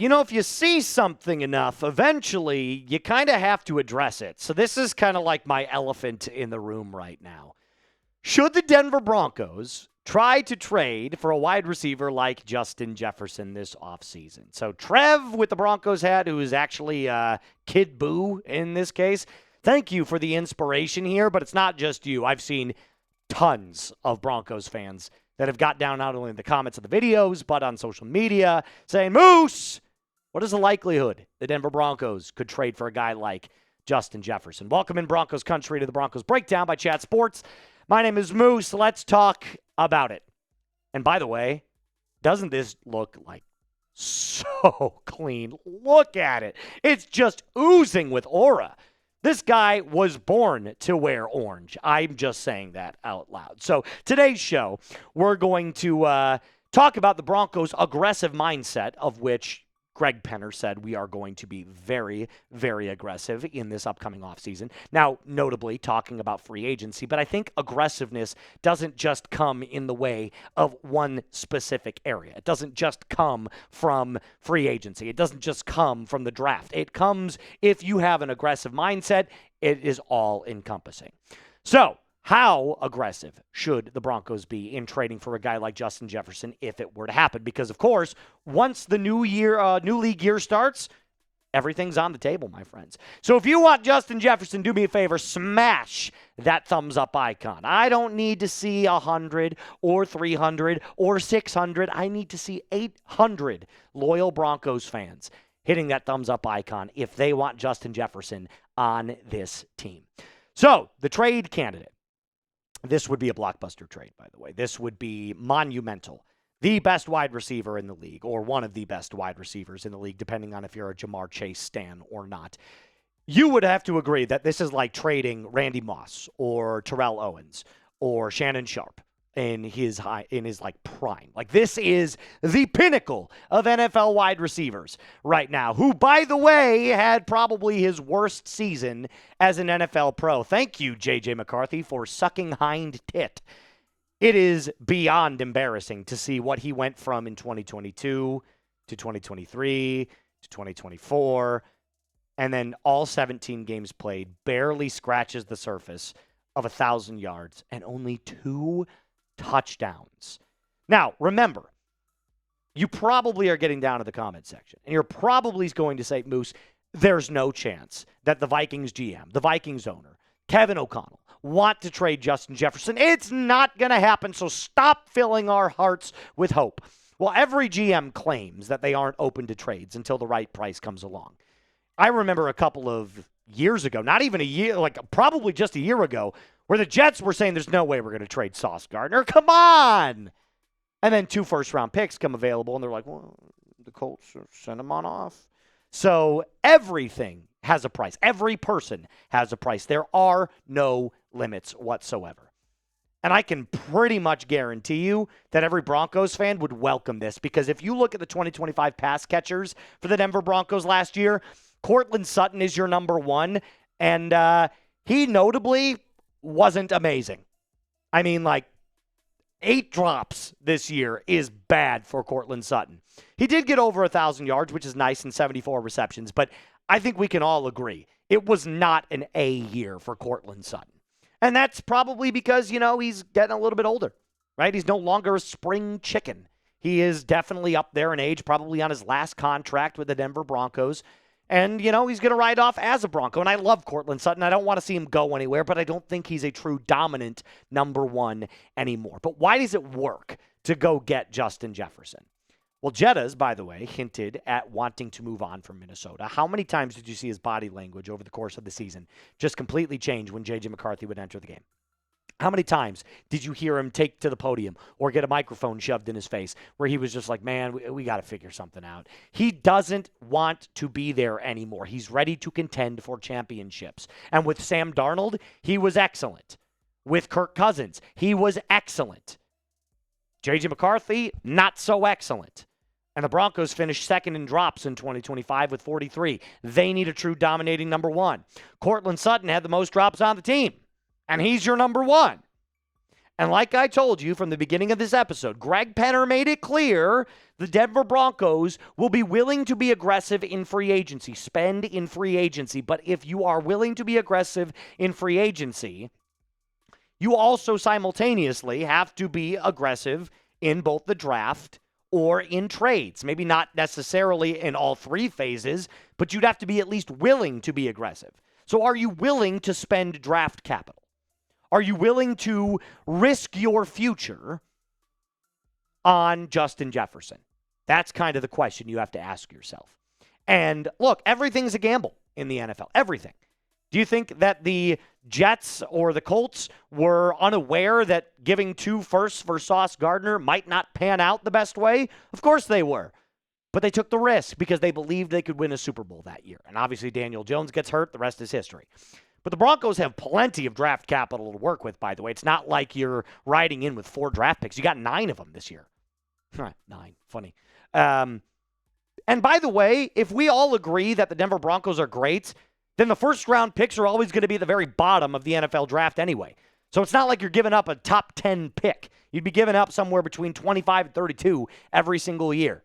if you see something enough, eventually you kind of have to address it. So this is kind of like my elephant in the room right now. Should the Denver Broncos try to trade for a wide receiver like Justin Jefferson this offseason? So Trev with the Broncos hat, who is actually Kid Boo in this case, thank you for the inspiration here, but it's not just you. I've seen tons of Broncos fans that have got down not only in the comments of the videos, but on social media saying, Moose, what is the likelihood the Denver Broncos could trade for a guy like Justin Jefferson? Welcome in Broncos country to the Broncos Breakdown by Chat Sports. My name is Moose. Let's talk about it. And by the way, doesn't this look like so clean? Look at it. It's just oozing with aura. This guy was born to wear orange. I'm just saying that out loud. So today's show, we're going to talk about the Broncos' aggressive mindset, of which Greg Penner said we are going to be very, very aggressive in this upcoming offseason. Now, notably talking about free agency, but I think aggressiveness doesn't just come in the way of one specific area. It doesn't just come from free agency. It doesn't just come from the draft. It comes, if you have an aggressive mindset, it is all encompassing. So, how aggressive should the Broncos be in trading for a guy like Justin Jefferson if it were to happen? Because, of course, once the new league year starts, everything's on the table, my friends. So if you want Justin Jefferson, do me a favor, smash that thumbs up icon. I don't need to see 100 or 300 or 600. I need to see 800 loyal Broncos fans hitting that thumbs up icon if they want Justin Jefferson on this team. So the trade candidate. This would be a blockbuster trade, by the way. This would be monumental. The best wide receiver in the league, or one of the best wide receivers in the league, depending on if you're a Jamar Chase stan or not. You would have to agree that this is like trading Randy Moss or Terrell Owens or Shannon Sharp in his prime. Like, this is the pinnacle of NFL wide receivers right now, who, by the way, had probably his worst season as an NFL pro. Thank you, J.J. McCarthy, for sucking hind tit. It is beyond embarrassing to see what he went from in 2022 to 2023 to 2024, and then all 17 games played barely scratches the surface of 1,000 yards and only 2 touchdowns. Now, remember, you probably are getting down to the comment section, and you're probably going to say, Moose, there's no chance that the Vikings GM, the Vikings owner, Kevin O'Connell, want to trade Justin Jefferson. It's not going to happen, so stop filling our hearts with hope. Well, every GM claims that they aren't open to trades until the right price comes along. I remember a couple of years ago, not even a year, like probably just a year ago, where the Jets were saying there's no way we're going to trade Sauce Gardner. Come on! And then 2 first-round picks come available, and they're like, well, the Colts send them on off. So everything has a price. Every person has a price. There are no limits whatsoever. And I can pretty much guarantee you that every Broncos fan would welcome this, because if you look at the 2025 pass catchers for the Denver Broncos last year, Courtland Sutton is your number 1, and he notably wasn't amazing. I mean, like, 8 drops this year is bad for Courtland Sutton. He did get over 1,000 yards, which is nice, and 74 receptions, but I think we can all agree it was not an A year for Courtland Sutton. And that's probably because, he's getting a little bit older, right? He's no longer a spring chicken. He is definitely up there in age, probably on his last contract with the Denver Broncos. And, he's going to ride off as a Bronco. And I love Courtland Sutton. I don't want to see him go anywhere, but I don't think he's a true dominant number 1 anymore. But why does it work to go get Justin Jefferson? Well, Jettas, by the way, hinted at wanting to move on from Minnesota. How many times did you see his body language over the course of the season just completely change when J.J. McCarthy would enter the game? How many times did you hear him take to the podium or get a microphone shoved in his face where he was just like, man, we got to figure something out? He doesn't want to be there anymore. He's ready to contend for championships. And with Sam Darnold, he was excellent. With Kirk Cousins, he was excellent. J.J. McCarthy, not so excellent. And the Broncos finished second in drops in 2025 with 43. They need a true dominating number 1. Courtland Sutton had the most drops on the team, and he's your number 1. And like I told you from the beginning of this episode, Greg Penner made it clear the Denver Broncos will be willing to be aggressive in free agency, spend in free agency. But if you are willing to be aggressive in free agency, you also simultaneously have to be aggressive in both the draft or in trades. Maybe not necessarily in all three phases, but you'd have to be at least willing to be aggressive. So are you willing to spend draft capital? Are you willing to risk your future on Justin Jefferson? That's kind of the question you have to ask yourself. And look, everything's a gamble in the NFL. Everything. Do you think that the Jets or the Colts were unaware that giving 2 firsts for Sauce Gardner might not pan out the best way? Of course they were. But they took the risk because they believed they could win a Super Bowl that year. And obviously Daniel Jones gets hurt. The rest is history. But the Broncos have plenty of draft capital to work with, by the way. It's not like you're riding in with 4 draft picks. You got 9 of them this year. 9. Funny. And by the way, if we all agree that the Denver Broncos are great, then the first-round picks are always going to be at the very bottom of the NFL draft anyway. So it's not like you're giving up a top 10 pick. You'd be giving up somewhere between 25 and 32 every single year.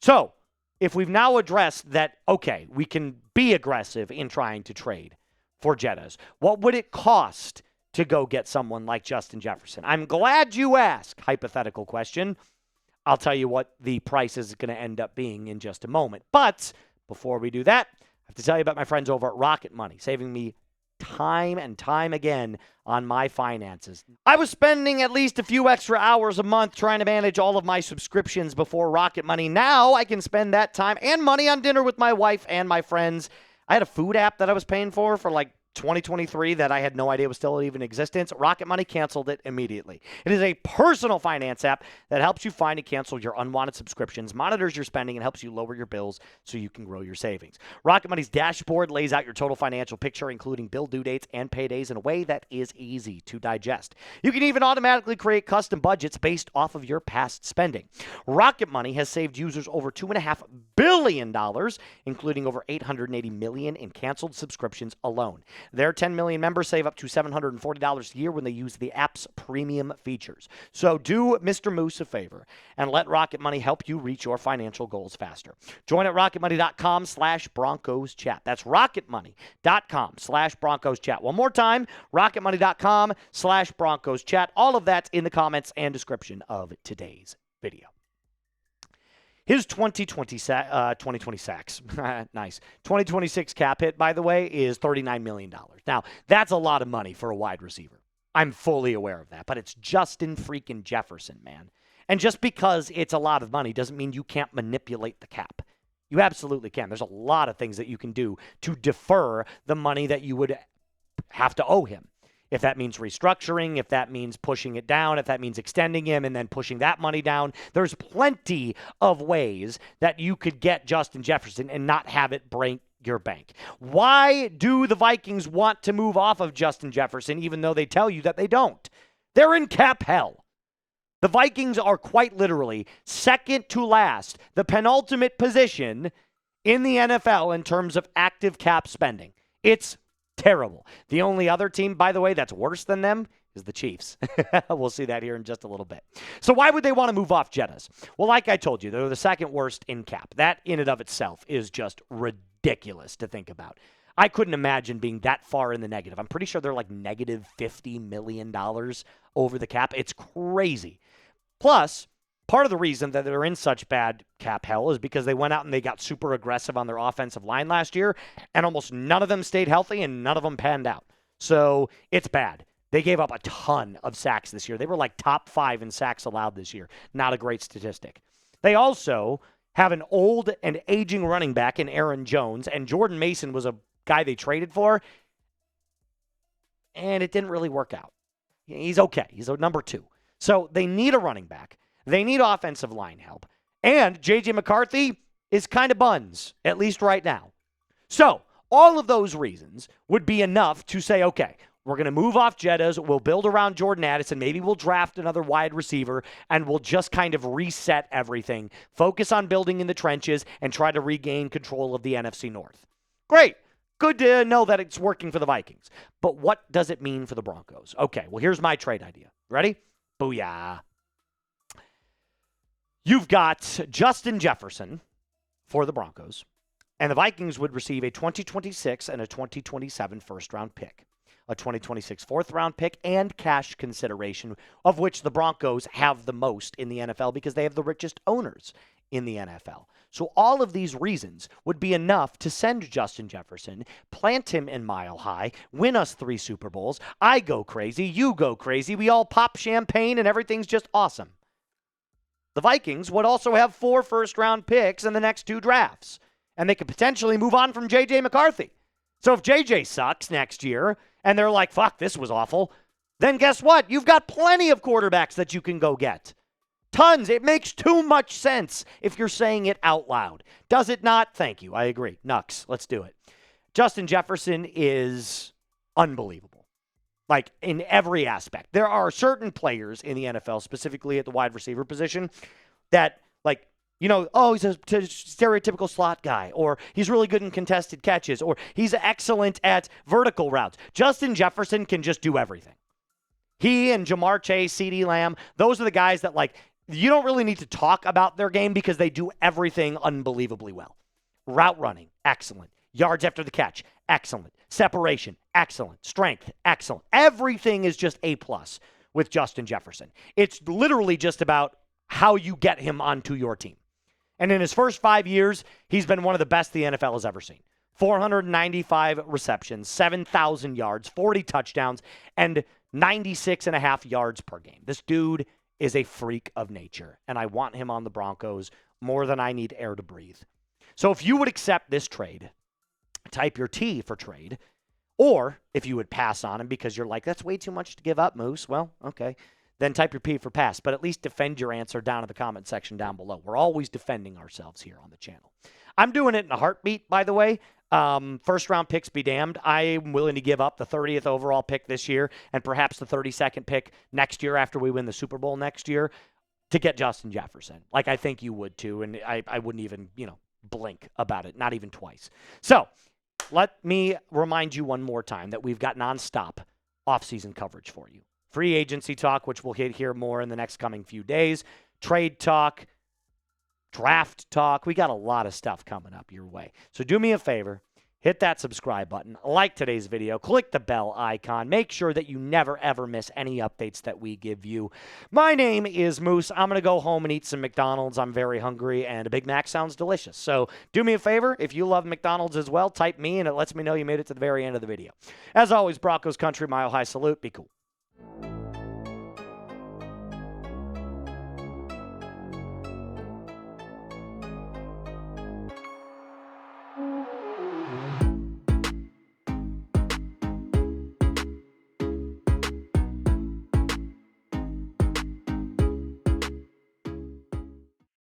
So if we've now addressed that, okay, we can be aggressive in trying to trade for Jettas, what would it cost to go get someone like Justin Jefferson? I'm glad you asked, hypothetical question. I'll tell you what the price is going to end up being in just a moment. But before we do that, I have to tell you about my friends over at Rocket Money, saving me time and time again on my finances. I was spending at least a few extra hours a month trying to manage all of my subscriptions before Rocket Money. Now I can spend that time and money on dinner with my wife and my friends. I had a food app that I was paying for like 2023 that I had no idea was still even in existence. Rocket Money canceled it immediately. It is a personal finance app that helps you find and cancel your unwanted subscriptions, monitors your spending, and helps you lower your bills so you can grow your savings. Rocket Money's dashboard lays out your total financial picture, including bill due dates and paydays, in a way that is easy to digest. You can even automatically create custom budgets based off of your past spending. Rocket Money has saved users over $2.5 billion, including over $880 million in canceled subscriptions alone. Their 10 million members save up to $740 a year when they use the app's premium features. So do Mr. Moose a favor and let Rocket Money help you reach your financial goals faster. Join at rocketmoney.com/Broncos chat. That's rocketmoney.com/Broncos chat. One more time, rocketmoney.com/Broncos chat. All of that's in the comments and description of today's video. His 2020 sacks, nice. 2026 cap hit, by the way, is $39 million. Now, that's a lot of money for a wide receiver. I'm fully aware of that, but it's Justin freaking Jefferson, man. And just because it's a lot of money doesn't mean you can't manipulate the cap. You absolutely can. There's a lot of things that you can do to defer the money that you would have to owe him. If that means restructuring, if that means pushing it down, if that means extending him and then pushing that money down, there's plenty of ways that you could get Justin Jefferson and not have it break your bank. Why do the Vikings want to move off of Justin Jefferson even though they tell you that they don't? They're in cap hell. The Vikings are quite literally second to last, the penultimate position in the NFL in terms of active cap spending. It's terrible. The only other team, by the way, that's worse than them is the Chiefs. We'll see that here in just a little bit. So why would they want to move off Jettas? Well, like I told you, they're the second worst in cap. That in and of itself is just ridiculous to think about. I couldn't imagine being that far in the negative. I'm pretty sure they're like negative $50 million over the cap. It's crazy. Plus, part of the reason that they're in such bad cap hell is because they went out and they got super aggressive on their offensive line last year, and almost none of them stayed healthy and none of them panned out. So it's bad. They gave up a ton of sacks this year. They were like top 5 in sacks allowed this year. Not a great statistic. They also have an old and aging running back in Aaron Jones, and Jordan Mason was a guy they traded for, and it didn't really work out. He's okay. He's a number 2. So they need a running back. They need offensive line help. And J.J. McCarthy is kind of buns, at least right now. So all of those reasons would be enough to say, okay, we're going to move off Jettas. We'll build around Jordan Addison. Maybe we'll draft another wide receiver, and we'll just kind of reset everything, focus on building in the trenches, and try to regain control of the NFC North. Great. Good to know that it's working for the Vikings. But what does it mean for the Broncos? Okay, well, here's my trade idea. Ready? Booyah. You've got Justin Jefferson for the Broncos, and the Vikings would receive a 2026 and a 2027 first-round pick, a 2026 fourth-round pick, and cash consideration, of which the Broncos have the most in the NFL because they have the richest owners in the NFL. So all of these reasons would be enough to send Justin Jefferson, plant him in Mile High, win us 3 Super Bowls. I go crazy, you go crazy, we all pop champagne, and everything's just awesome. The Vikings would also have 4 first-round picks in the next 2 drafts, and they could potentially move on from J.J. McCarthy. So if J.J. sucks next year, and they're like, fuck, this was awful, then guess what? You've got plenty of quarterbacks that you can go get. Tons. It makes too much sense if you're saying it out loud. Does it not? Thank you. I agree. Nux. Let's do it. Justin Jefferson is unbelievable. Like, in every aspect. There are certain players in the NFL, specifically at the wide receiver position, that, like, you know, oh, he's a stereotypical slot guy, or he's really good in contested catches, or he's excellent at vertical routes. Justin Jefferson can just do everything. He and Jamar Chase, CeeDee Lamb, those are the guys that, like, you don't really need to talk about their game because they do everything unbelievably well. Route running, excellent. Yards after the catch, excellent. Separation, excellent. Strength, excellent. Everything is just A+ with Justin Jefferson. It's literally just about how you get him onto your team. And in his first 5 years, he's been one of the best the NFL has ever seen. 495 receptions, 7,000 yards, 40 touchdowns, and 96.5 yards per game. This dude is a freak of nature, and I want him on the Broncos more than I need air to breathe. So if you would accept this trade, type your T for trade, or if you would pass on him because you're like, that's way too much to give up, Moose, well, okay, then type your P for pass, but at least defend your answer down in the comment section down below. We're always defending ourselves here on the channel. I'm doing it in a heartbeat, by the way. First-round picks be damned. I'm willing to give up the 30th overall pick this year and perhaps the 32nd pick next year after we win the Super Bowl next year to get Justin Jefferson. Like, I think you would too, and I wouldn't even, blink about it, not even twice. So let me remind you one more time that we've got nonstop offseason coverage for you. Free agency talk, which we'll hit here more in the next coming few days. Trade talk, draft talk. We got a lot of stuff coming up your way. So do me a favor. Hit that subscribe button, like today's video, click the bell icon. Make sure that you never, ever miss any updates that we give you. My name is Moose. I'm going to go home and eat some McDonald's. I'm very hungry, and a Big Mac sounds delicious. So do me a favor. If you love McDonald's as well, type me, and it lets me know you made it to the very end of the video. As always, Broncos Country, Mile High Salute. Be cool.